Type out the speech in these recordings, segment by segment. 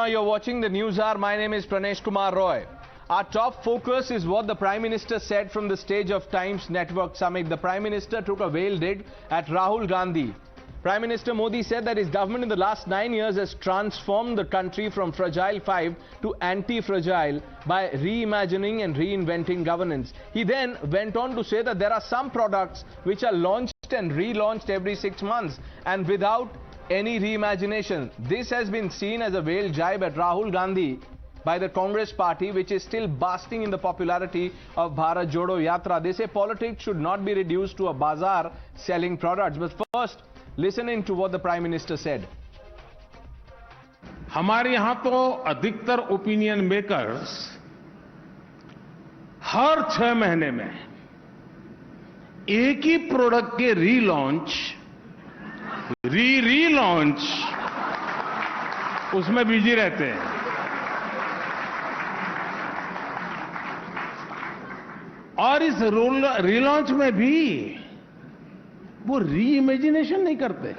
You're watching the Newshour. My name is Pranesh Roy. Our top focus is what the Prime Minister said from the stage of Times Network Summit. The Prime Minister took a veiled dig at Rahul Gandhi. Prime Minister Modi said that his government in the last 9 years has transformed the country from Fragile 5 to anti-fragile by reimagining and reinventing governance. He then went on to say that there are some products which are launched and relaunched every 6 months and without any reimagination. This has been seen as a veiled jibe at Rahul Gandhi by the Congress party, which is still basking in the popularity of Bharat Jodo Yatra. They say politics should not be reduced to a bazaar selling products. But first, listen in to what the Prime Minister said. हमारे यहाँ तो अधिकतर opinion makers हर 6 महीने में एक ही product के relaunch relaunch उसमें busy रहते हैं। और इस रीलॉन्च में भी वो रीइमेजिनेशन नहीं करते।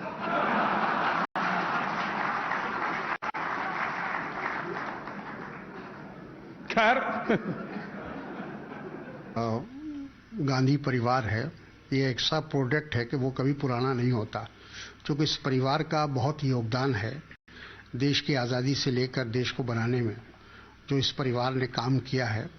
खैर गांधी परिवार है, ये एक ऐसा प्रोडक्ट है कि वो कभी पुराना नहीं होता, क्योंकि इस परिवार का बहुत योगदान है देश की आज़ादी से लेकर देश को बनाने में। जो इस परिवार ने काम किया है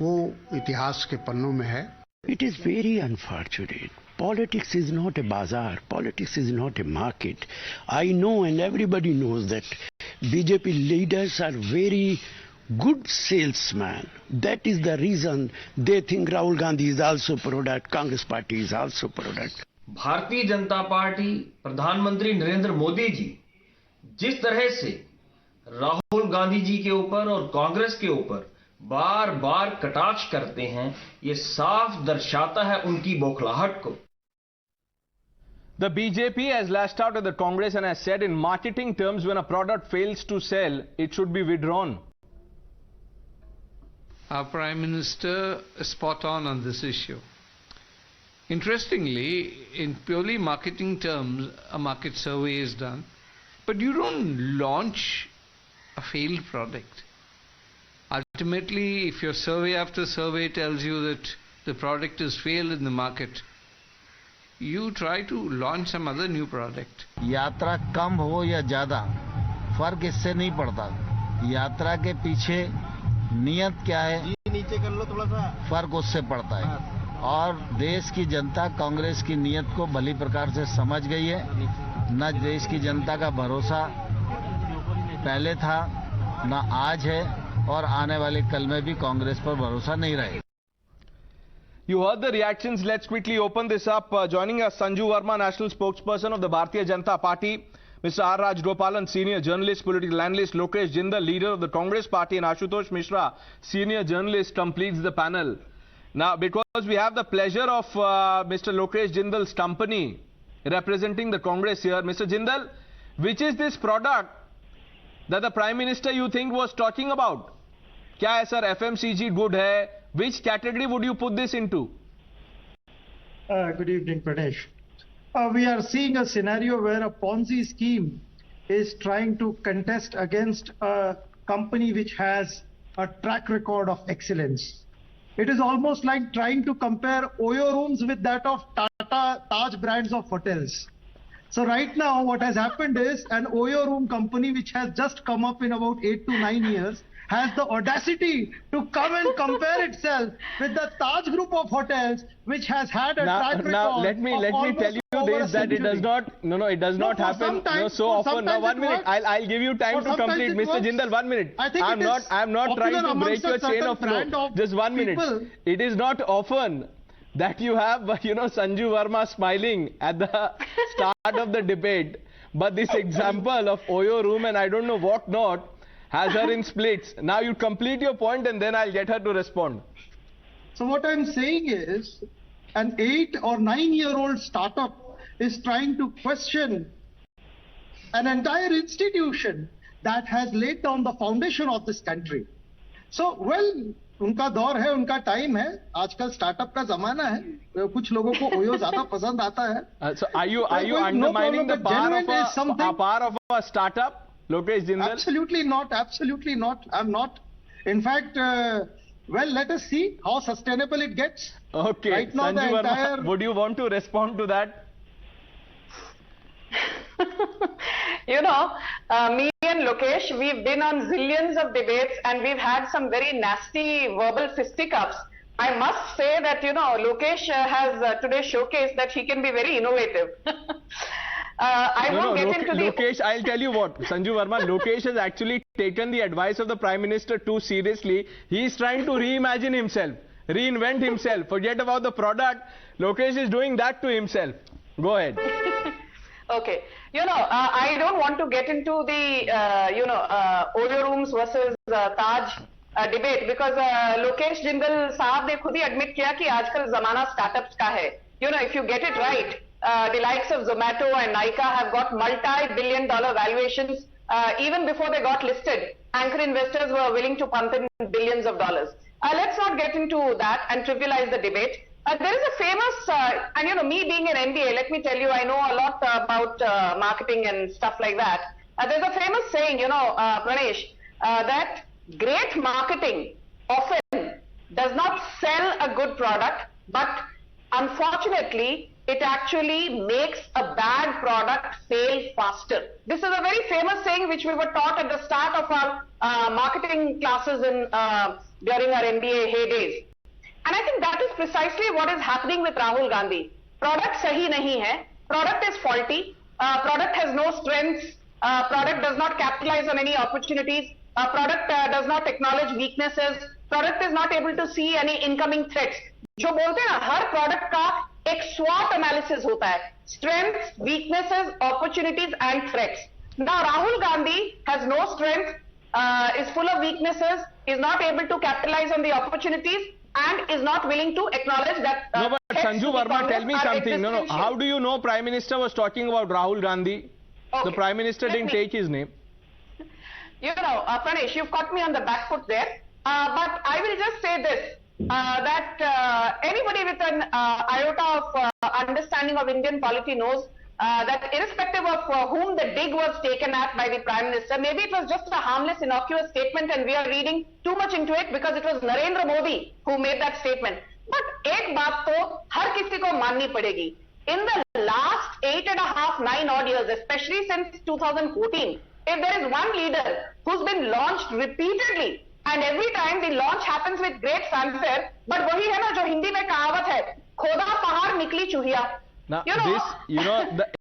वो इतिहास के पन्नों में है। It is very unfortunate. Politics is not a bazaar. Politics is not a market. I know and everybody knows that BJP leaders are very good salesmen. That is the reason they think Rahul Gandhi is also product, Congress party is also product. Bharatiya Janata party, प्रधानमंत्री नरेंद्र मोदी जी जिस तरह से राहुल गांधी जी के ऊपर और कांग्रेस के ऊपर बार बार कटाक्ष करते हैं, ये साफ दर्शाता है उनकी बौखलाहट को। The BJP has lashed out at the Congress and has said in marketing terms, when a product fails to sell, it should be withdrawn. Our Prime Minister is spot on this issue. Interestingly, in purely marketing terms, a market survey is done, but you don't launch a failed product. Ultimately, if your survey after survey tells you that the product is failed in the market, you try to launch some other new product. यात्रा कम हो या ज़्यादा फर्क इससे नहीं पड़ता। यात्रा के पीछे नियत क्या है, नीचे कर लो थोड़ा सा, फर्क उससे पड़ता है। और देश की जनता कांग्रेस की नियत को भली प्रकार से समझ गई है। न देश की जनता का भरोसा पहले था, न आज है, और आने वाले कल में भी कांग्रेस पर भरोसा नहीं रहेगा। You heard the reactions. Let's quickly open this up. Joining us, Sanju Verma, national spokesperson of the Bharatiya Janata Party, Mr. R. Raj Gopalan, senior journalist, political analyst, Lokesh Jindal, leader of the Congress Party, and Ashutosh Misra, senior journalist, completes the panel. Now, because we have the pleasure of Mr. Lokesh Jindal's company representing the Congress here, Mr. Jindal, which is this product that the Prime Minister you think was talking about? क्या है sir, FMCG good है? Which category would you put this into? Good evening, Pranesh. We are seeing a scenario where a Ponzi scheme is trying to contest against a company which has a track record of excellence. It is almost like trying to compare Oyo Rooms with that of Tata Taj brands of hotels. So right now what has happened is an Oyo Room company which has just come up in about 8 to 9 years has the audacity to come and compare itself with the Taj group of hotels which has had a track record. Now let me tell you this, that it does not, it does not happen so often. Now 1 minute, I'll give you time to complete. Mr. Jindal, 1 minute. I'm not trying to break your chain of flow. Just 1 minute. It is not often that you have, Sanju Verma smiling at the start of the debate, but this example of Oyo Room and I don't know what not has her in splits. Now you complete your point and then I'll get her to respond. So what I'm saying is, an 8 or 9-year-old startup is trying to question an entire institution that has laid down the foundation of this country. So, well, उनका दौर है, उनका time है, आजकल startup का जमाना है, कुछ लोगों को ओयो ज्यादा पसंद आता है. So are you undermining the power of a startup? Lokesh Jindal? Absolutely not. Absolutely not. I'm not. In fact, well, let us see how sustainable it gets. Okay. Right now, Sanju the Verma, entire... would you want to respond to that? You know, me and Lokesh, we've been on zillions of debates and we've had some very nasty verbal fisticuffs. I must say that, you know, Lokesh has today showcased that he can be very innovative. Lokesh, I'll tell you what, Sanju Verma, Lokesh has actually taken the advice of the Prime Minister too seriously. He's trying to reimagine himself, reinvent himself, forget about the product. Lokesh is doing that to himself. Go ahead. Okay. You know, I don't want to get into the, Oyo Rooms versus Taj debate because Lokesh Jindal साहब ने खुद ही admit किया कि आजकल ज़माना startups का है. You know, if you get it right, the likes of Zomato and Nykaa have got multi-billion-dollar valuations even before they got listed. Anchor investors were willing to pump in billions of dollars. Let's not get into that and trivialize the debate. There is a famous, and you know, me being an MBA, let me tell you, I know a lot about marketing and stuff like that. There's a famous saying, you know, Pranesh, that great marketing often does not sell a good product, but unfortunately, it actually makes a bad product fail faster. This is a very famous saying which we were taught at the start of our marketing classes in during our MBA heydays. And I think that is precisely what is happening with Rahul Gandhi. Product sahi nahi hai, product is faulty, product has no strengths, product does not capitalize on any opportunities, product does not acknowledge weaknesses, product is not able to see any incoming threats. जो बोलते हैं हर product का एक SWOT analysis होता है, strengths, weaknesses, opportunities and threats. Now Rahul Gandhi has no strength, is full of weaknesses, is not able to capitalize on the opportunities and is not willing to acknowledge that... no, but Sanju Verma, tell me something. No, how do you know Prime Minister was talking about Rahul Gandhi? Okay. The Prime Minister didn't take his name. You know, Pranesh, you've caught me on the back foot there. But I will just say this, that anybody with an iota of understanding of Indian polity knows that irrespective of whom the dig was taken at by the Prime Minister, maybe it was just a harmless, innocuous statement and we are reading too much into it because it was Narendra Modi who made that statement. But ek baat to har kisi ko manni padegi. In the last 8.5, 9 odd years, especially since 2014, if there is one leader who's been launched repeatedly and every time the launch happens with great fanfare, but wahi hai na jo Hindi mein kahavat hai, khoda pahar nikli chuhiya. Now,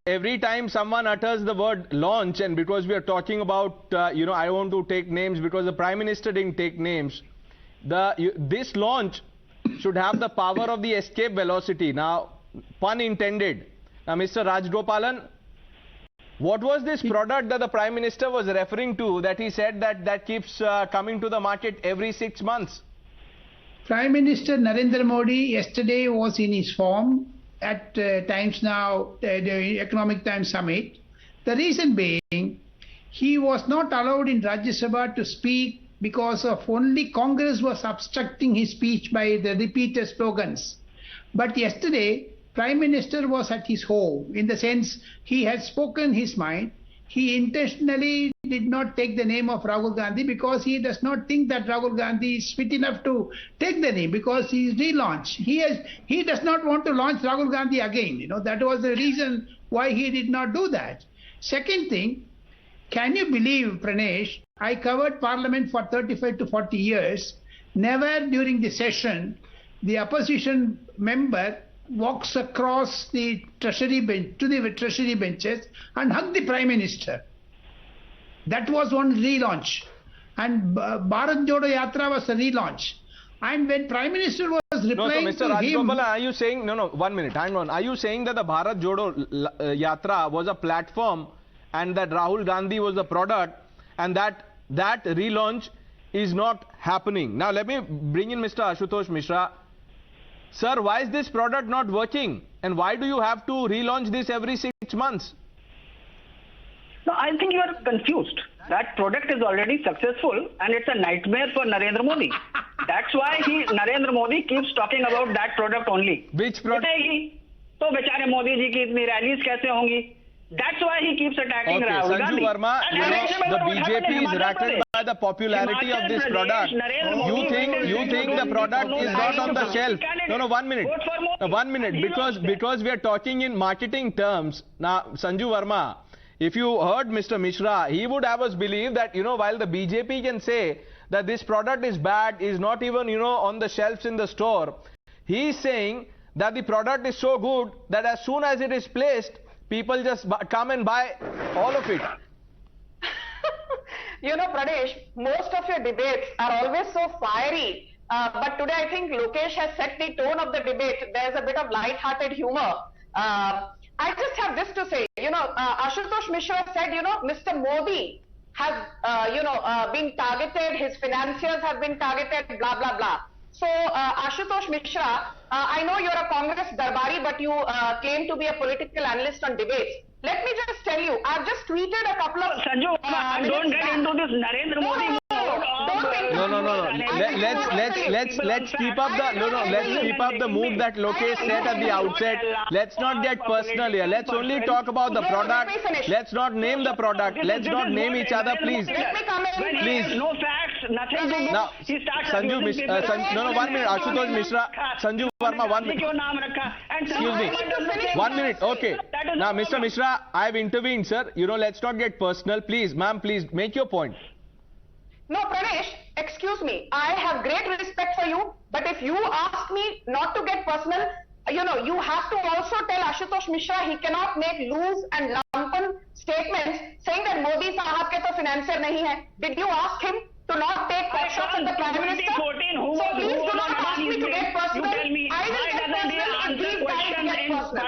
every time someone utters the word launch, and because we are talking about, I want to take names because the Prime Minister didn't take names. This launch should have the power of the escape velocity. Now, pun intended. Now, Mr. Rajgopalan, what was this product that the Prime Minister was referring to that he said that keeps coming to the market every 6 months? Prime Minister Narendra Modi yesterday was in his form at Times Now, the Economic Times Summit. The reason being, he was not allowed in Rajya Sabha to speak because of only Congress was obstructing his speech by the repeated slogans. But yesterday, Prime Minister was at his home, in the sense he had spoken his mind. He intentionally did not take the name of Rahul Gandhi because he does not think that Rahul Gandhi is fit enough to take the name because he is relaunched. He does not want to launch Rahul Gandhi again. You know, that was the reason why he did not do that. Second thing, can you believe, Pranesh, I covered Parliament for 35 to 40 years. Never during the session, the opposition member walks across the treasury bench to the treasury benches and hug the Prime Minister. That was one relaunch. And Bharat Jodo Yatra was a relaunch. And when Prime Minister was replying Mr. to him... are you saying... No, 1 minute, hang on. Are you saying that the Bharat Jodo Yatra was a platform and that Rahul Gandhi was the product and that relaunch is not happening? Now, let me bring in Mr. Ashutosh Misra. Sir, why is this product not working? And why do you have to relaunch this every 6 months? No, I think you are confused. That product is already successful and it's a nightmare for Narendra Modi. That's why Narendra Modi keeps talking about that product only. Which product? तो बेचारे मोदी जी की इतनी rallies कैसे होंगी? That's why he keeps attacking Okay, Rahul Sanju Gandhi. Verma, And you know, remember the what happened BJP in is Himachal rattled Pradesh. by the popularity of this Himachal product. Pradesh, Narendra Modi You think the product is not on the shelf? No, 1 minute. Vote for Modi. 1 minute, He lost because we are talking in marketing terms. Now, Sanju Verma, if you heard Mr. Misra, he would have us believe that, you know, while the BJP can say that this product is bad, is not even, you know, on the shelves in the store, he is saying that the product is so good that as soon as it is placed, people just come and buy all of it. You know, Pranesh, most of your debates are always so fiery. But today I think Lokesh has set the tone of the debate. There's a bit of light-hearted humor. I just have this to say. You know, Ashutosh Misra said, you know, Mr. Modi has, been targeted. His financiers have been targeted, blah, blah, blah. So, Ashutosh Misra, I know you're a Congress darbari, but you claim to be a political analyst on debates. Let me just tell you, I've just tweeted a couple of... Sanju, don't get into this Narendra Modi mode. Let's keep up the move that Lokesh said at the outset. Let's not get personal here. Let's only talk about the product. Let's not name the product. Let's not name each other, please. Please. No facts, nothing to do. Now, Sanju Misra, 1 minute. Ashutosh Misra, Sanju Verma, 1 minute. Excuse me. 1 minute. Okay. Now, Mr. Misra, I've intervened, sir. You know, let's not get personal. Please, ma'am, please make your point. No, Pranesh, excuse me. I have great respect for you, but if you ask me not to get personal, you know, you have to also tell Ashutosh Misra he cannot make loose and lumpen statements saying that Modi sahab ke to financier nahi hai. Did you ask him to not take shots at the Prime Minister? So please do not ask me to get personal. I will get personal and these guys get personal.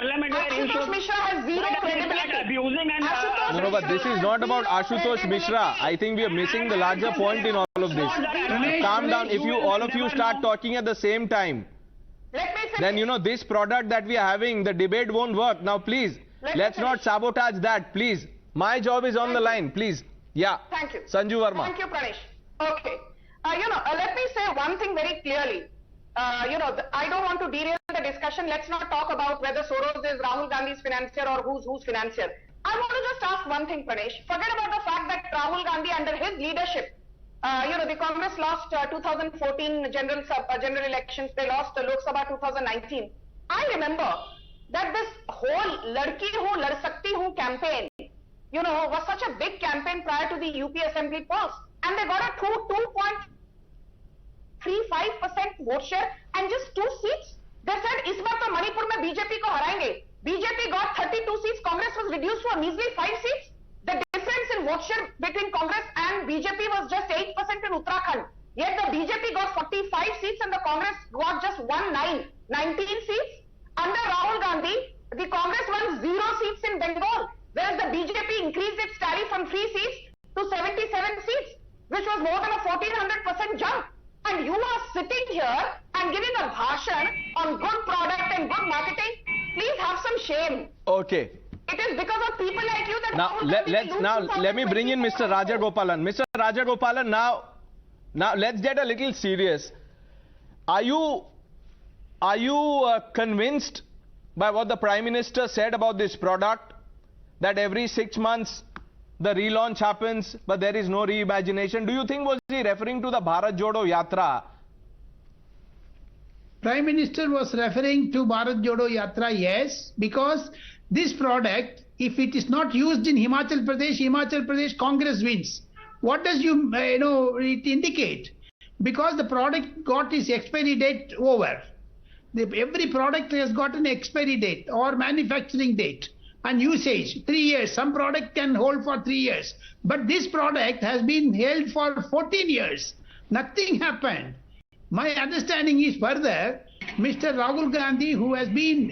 Ashutosh Misra has zero credibility. No, but this is not about Ashutosh Misra. I think we are missing the larger point in all of this. Calm down. If all of you start talking at the same time, then, you know, this product that we are having, the debate won't work. Now, please, let's not sabotage that, please. My job is on the line, please. Yeah. Thank you. Sanju Verma. Thank you, Pranesh. Okay. Let me say one thing very clearly. I don't want to derail the discussion. Let's not talk about whether Soros is Rahul Gandhi's financier or who's financier. I want to just ask one thing, Pranesh. Forget about the fact that Rahul Gandhi, under his leadership, the Congress lost 2014 general elections. They lost Lok Sabha 2019. I remember that this whole Ladki Hu, Lad Sakti Hu campaign, you know, was such a big campaign prior to the UP Assembly polls. And they got a 2.35% vote share and just 2 seats. They said, इस बार तो मणिपुर में BJP को हराएंगे. BJP got 32 seats. Congress was reduced to a measly 5 seats. The difference in vote share between Congress and BJP was just 8% in Uttarakhand. Yet the BJP got 45 seats and the Congress got just 19 seats. Under Rahul Gandhi, the Congress won 0 seats in Bengal, whereas the BJP increased its tally from 3 seats to 77 seats, which was more than a 1400% jump. And you are sitting here and giving a bhashan on good product and good marketing. Please have some shame. Okay. It is because of people like you that... Let me bring in Mr. Rajagopalan. Mr. Rajagopalan, now let's get a little serious. Are you convinced by what the Prime Minister said about this product, that every 6 months the relaunch happens, but there is no reimagination? Do you think was he referring to the Bharat Jodo Yatra? Prime Minister was referring to Bharat Jodo Yatra, yes, because this product, if it is not used in Himachal Pradesh Congress wins. What does it indicate? Because the product got its expiry date over. Every product has got an expiry date or manufacturing date and usage, 3 years. Some product can hold for 3 years. But this product has been held for 14 years. Nothing happened. My understanding is further, Mr. Rahul Gandhi, who has been,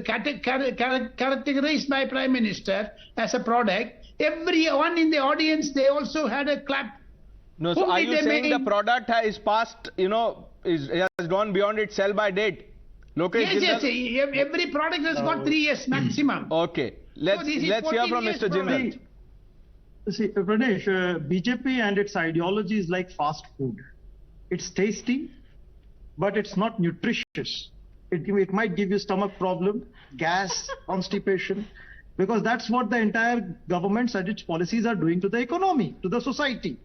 categorized by Prime Minister as a product, everyone in the audience, they also had a clap. No, so are you saying the product has passed, has gone beyond its sell-by date? Yes, every product has got 3 years maximum. Okay, let's hear from Mr. Jindal. See, Pranesh, BJP and its ideology is like fast food. It's tasty, but it's not nutritious. It might give you stomach problem, gas, constipation. because that's what the entire government and its policies are doing to the economy, to the society.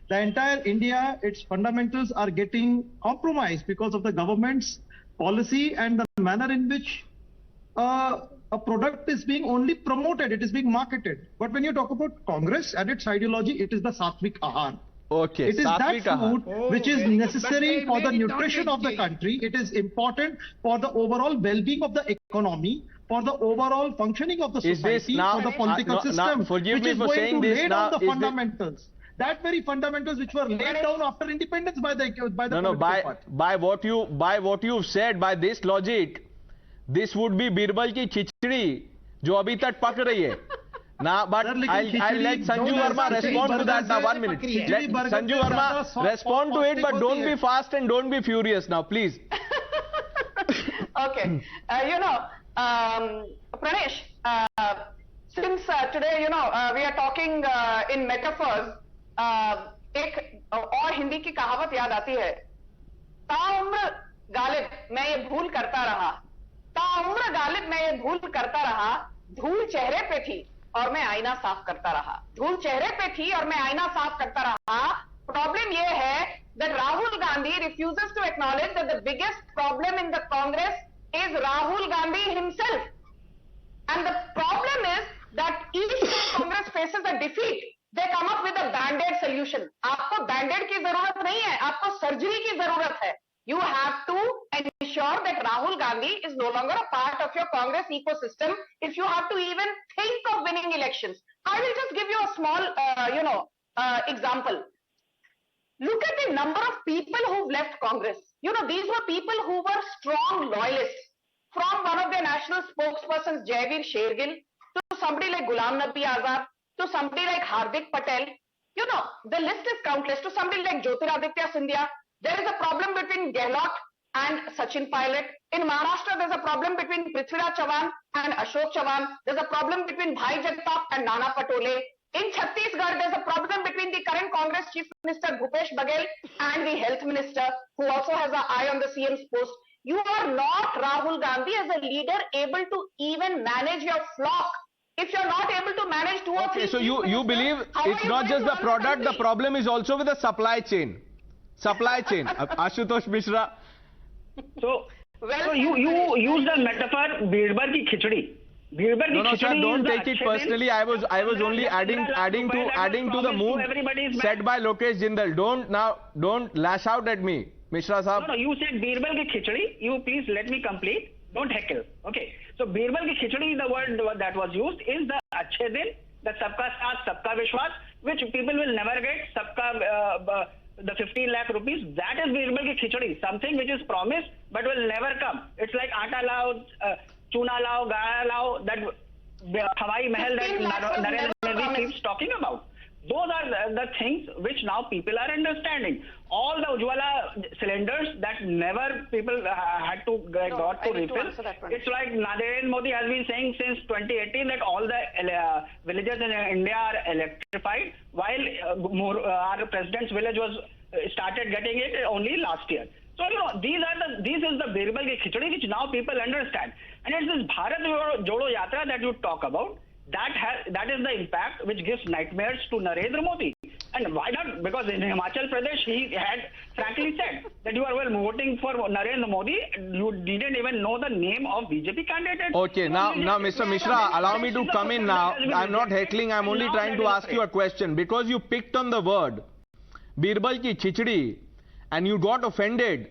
The entire India, its fundamentals are getting compromised because of the government's policy and the manner in which a product is being only promoted, it is being marketed. But when you talk about Congress and its ideology, it is the Satvik Ahar. Okay, it is that food which is necessary for the nutrition of the country. It is important for the overall well-being of the economy, for the overall functioning of the society, for the political system, forgive which me is for going saying to this, lay down the fundamentals. That very fundamentals which were laid down after independence by the political party. by what you've said, by this logic, this would be Birbal ki khichdi जो अभी तक पक रही है. Now, but I'll let Sanju Verma respond to that now. 1 minute. Let Sanju Verma respond to it, but don't be fast and don't be furious now, please. Okay. Pranesh, since today, we are talking in metaphors, एक और हिंदी की कहावत याद आती है, ताउम्र गालिब मैं ये भूल करता रहा, ताउम्र गालिब मैं ये भूल करता रहा, धूल चेहरे पे थी और मैं आईना साफ करता रहा. धूल चेहरे पे थी और मैं आईना साफ करता रहा. प्रॉब्लम ये है that Rahul Gandhi refuses to acknowledge that the biggest problem in the Congress is Rahul Gandhi himself. And the problem is that each time Congress faces a defeat, they come up with a band-aid solution. आपको band-aid की जरूरत नहीं है, आपको surgery की जरूरत है. You have to ensure that Rahul Gandhi is no longer a part of your Congress ecosystem if you have to even think of winning elections. I will just give you a small, example. Look at the number of people who've left Congress. These were people who were strong loyalists. From one of their national spokespersons, Jaivir Shergill, to somebody like Ghulam Nabi Azad, to somebody like Hardik Patel. The list is countless. To somebody like Jyotiraditya Scindia. There is a problem between Gehlot and Sachin Pilot. In Maharashtra, there's a problem between Prithviraj Chavan and Ashok Chavan. There's a problem between Bhai Jagtap and Nana Patole. In Chhattisgarh, there's a problem between the current Congress Chief Minister Bhupesh Baghel and the Health Minister, who also has an eye on the CM's post. You are not, Rahul Gandhi, as a leader, able to even manage your flock. If you're not able to manage two or three... Okay, so you believe it's not just the product, the problem is also with the supply chain. Supply chain. Ashutosh Misra. So you use the metaphor Birbal ki khichdi. No, sir, don't take it personally. I was only adding to the mood set by Lokesh Jindal. Don't lash out at me, Mishra Sahab. No, you said Birbal ki khichdi. You please let me complete. Don't heckle. Okay. So Birbal ki khichdi, the word that was used is the Achhe Din, the Sabka Saath, Sabka Vishwas, which people will never get. Sabka the 15 lakh rupees, that is Birbal ki khichdi, something which is promised but will never come. It's like aata lao, chuna lao, gaya lao, that Hawai Mahal that Narendra Modi keeps talking about. Those are the things which now people are understanding. All the Ujjwala cylinders that never people had to got to refill. It's like Narendra Modi has been saying since 2018 that all the villages in India are electrified, while our president's village was started getting it only last year. So this is the Birbal ki khichdi which now people understand. And it's this Bharat Jodo Yatra that you talk about. That is the impact which gives nightmares to Narendra Modi. And why not? Because in Himachal Pradesh, he had frankly said that you are voting for Narendra Modi. You didn't even know the name of BJP candidate. Okay, now Mr. Mishra, allow me to come in now. I'm not heckling. I'm only trying to ask you a question. Because you picked on the word Birbal ki khichdi and you got offended.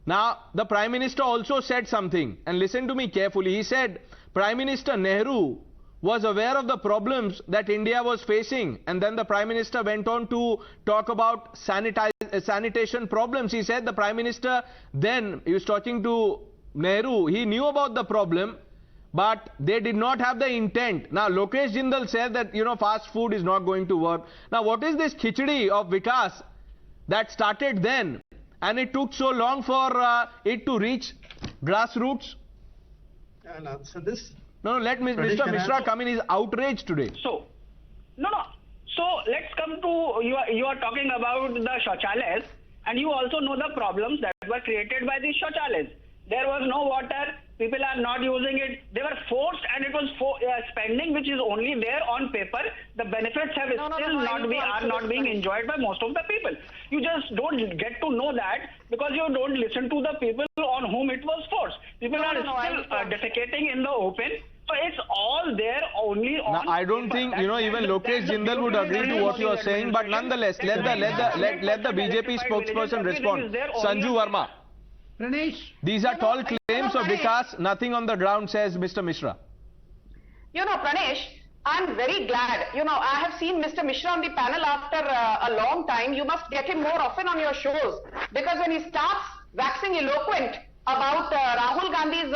Now, the Prime Minister also said something. And listen to me carefully. He said, Prime Minister Nehru was aware of the problems that India was facing, and then the Prime Minister went on to talk about sanitation problems. He said the Prime Minister then, he was talking to Nehru, he knew about the problem, but they did not have the intent. Now Lokesh Jindal said that fast food is not going to work. Now what is this khichdi of Vikas that started then and it took so long for it to reach grassroots? I'll answer this. No, let Mr. Mishra come in. He's outraged today. So let's come to, you are talking about the shauchalayas, and you also know the problems that were created by these shauchalayas. There was no water. People are not using it. They were forced, and it was spending which is only there on paper. The benefits have are not being enjoyed by most of the people. You just don't get to know that because you don't listen to the people on whom it was forced. People are still defecating in the open. So it's all there only on. Now, I don't think even Lokesh Jindal would agree to what you are saying, but nonetheless, let the BJP spokesperson respond. Sanju Verma. Pranesh. These are tall claims of Vikas, nothing on the ground, says Mr. Misra. Pranesh, I'm very glad. I have seen Mr. Misra on the panel after a long time. You must get him more often on your shows, because when he starts waxing eloquent about Rahul Gandhi's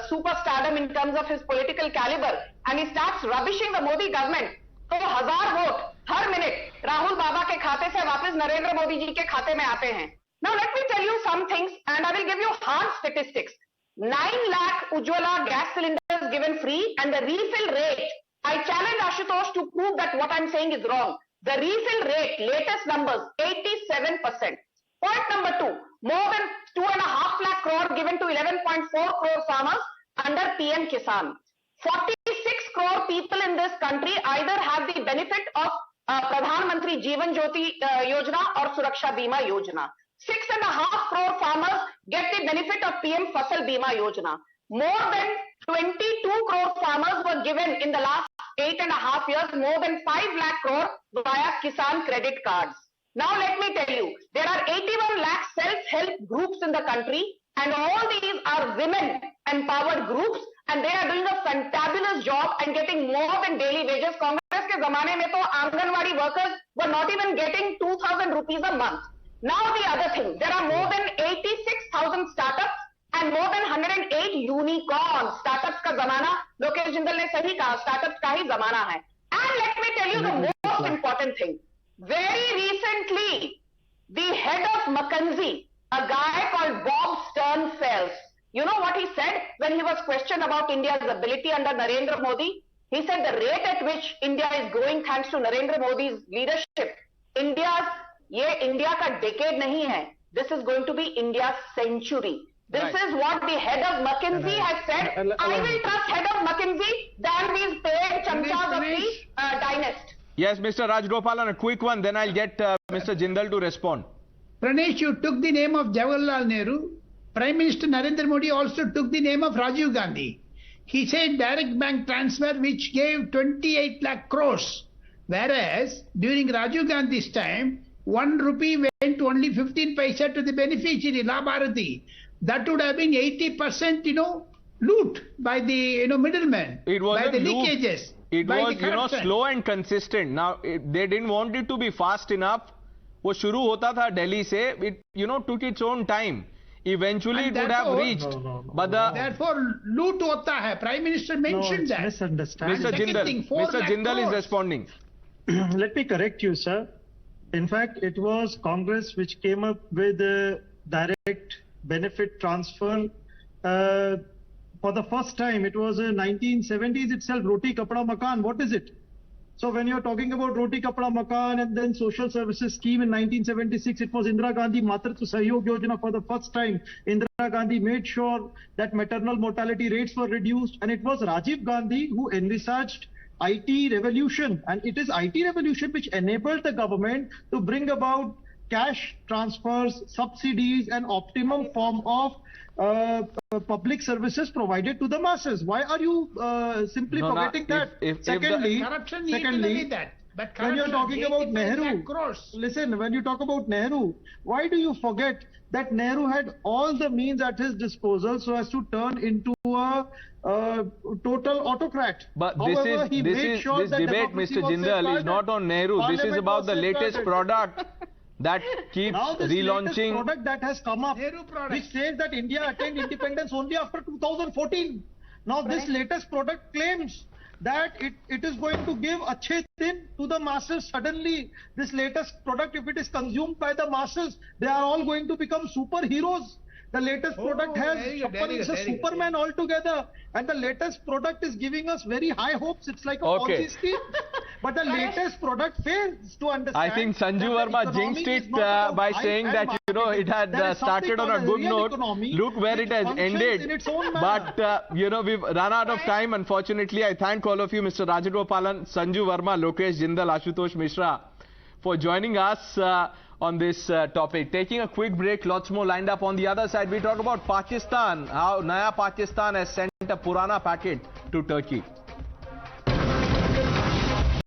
superstardom in terms of his political caliber, and he starts rubbishing the Modi government, तो 1000 vote हर minute Rahul बाबा के खाते से वापस नरेंद्र मोदी जी के खाते में आते हैं. Now let me tell you some things, and I will give you hard statistics. 9 lakh Ujjwala gas cylinders given free, and the refill rate, I challenge Ashutosh to prove that what I'm saying is wrong. The refill rate, latest numbers, 87%. Point number 2, more than 2.5 lakh crore given to 11.4 crore farmers under PM Kisan. 46 crore people in this country either have the benefit of Pradhan Mantri Jeevan Jyoti Yojana or Suraksha Bima Yojana. 6.5 crore farmers get the benefit of PM Fasal Bima Yojana. More than 22 crore farmers were given in the last 8.5 years, more than 5 lakh crore via Kisan credit cards. Now let me tell you, there are 81 lakh self-help groups in the country, and all these are women empowered groups, and they are doing a fantabulous job and getting more than daily wages. Congress ke zamane mein to Anganwadi workers were not even getting 2,000 rupees a month. Now the other thing, there are more than 86,000 startups and more than 108 unicorns. Startups ka zamana, Lokesh Jindal ne sahi kaha, startups ka hi zamana hai. And let me tell you the most important thing. Very recently, the head of McKinsey, a guy called Bob Sternfels, you know what he said when he was questioned about India's ability under Narendra Modi? He said the rate at which India is growing thanks to Narendra Modi's leadership, ये India का decade नहीं है. This is going to be India's century. This is what the head of McKinsey has said. I will trust head of McKinsey than these paid chamchas of the dynasty. Yes, Mr. Rajgopalan, a quick one, then I'll get Mr. Jindal to respond. Pranesh, you took the name of Jawaharlal Nehru. Prime Minister Narendra Modi also took the name of Rajiv Gandhi. He said direct bank transfer which gave 28 lakh crores. Whereas during Rajiv Gandhi's time, 1 rupee went only 15 paisa to the beneficiary, La Bharati. That would have been 80%, loot by the, middlemen. It was by the leakages. It was, slow and consistent. Now, they didn't want it to be fast enough. वो शुरू होता था Delhi से. It, took its own time. Eventually, it would have reached. But therefore, loot hota hai. Prime Minister mentioned that. Mr. Jindal is responding. Let me correct you, sir. In fact, it was Congress which came up with a direct benefit transfer. For the first time, it was in 1970s itself, Roti Kapda Makan. What is it? So when you're talking about Roti Kapda Makan and then social services scheme in 1976, it was Indira Gandhi Matritva Sahyog Yojana for the first time. Indira Gandhi made sure that maternal mortality rates were reduced, and it was Rajiv Gandhi who envisaged IT revolution, and it is IT revolution which enabled the government to bring about cash transfers, subsidies, and optimum form of public services provided to the masses. Why are you simply forgetting that? Secondly, when you're talking about Nehru, listen, when you talk about Nehru, why do you forget that Nehru had all the means at his disposal so as to turn into a total autocrat? But this debate, Mr. Jindal, is not on Nehru. This is about the latest product that keeps relaunching. Now this product that has come up, which says that India attained independence only after 2014. Now this latest product claims that it is going to give achhe din to the masses. Suddenly, this latest product, if it is consumed by the masses, they are all going to become superheroes. The latest product has a Superman altogether, and the latest product is giving us very high hopes. It's like a Ponzi scheme. But the latest product fails to understand. I think Sanju Verma jinxed it by saying that, you know, it had started on a good note. Look where it has ended. But, you know, we've run out of time, unfortunately. I thank all of you, Mr. Rajagopalan, Sanju Verma, Lokesh Jindal, Ashutosh Misra, for joining us on this topic. Taking a quick break, lots more lined up. On the other side, we talk about Pakistan, how Naya Pakistan has sent a Purana packet to Turkey.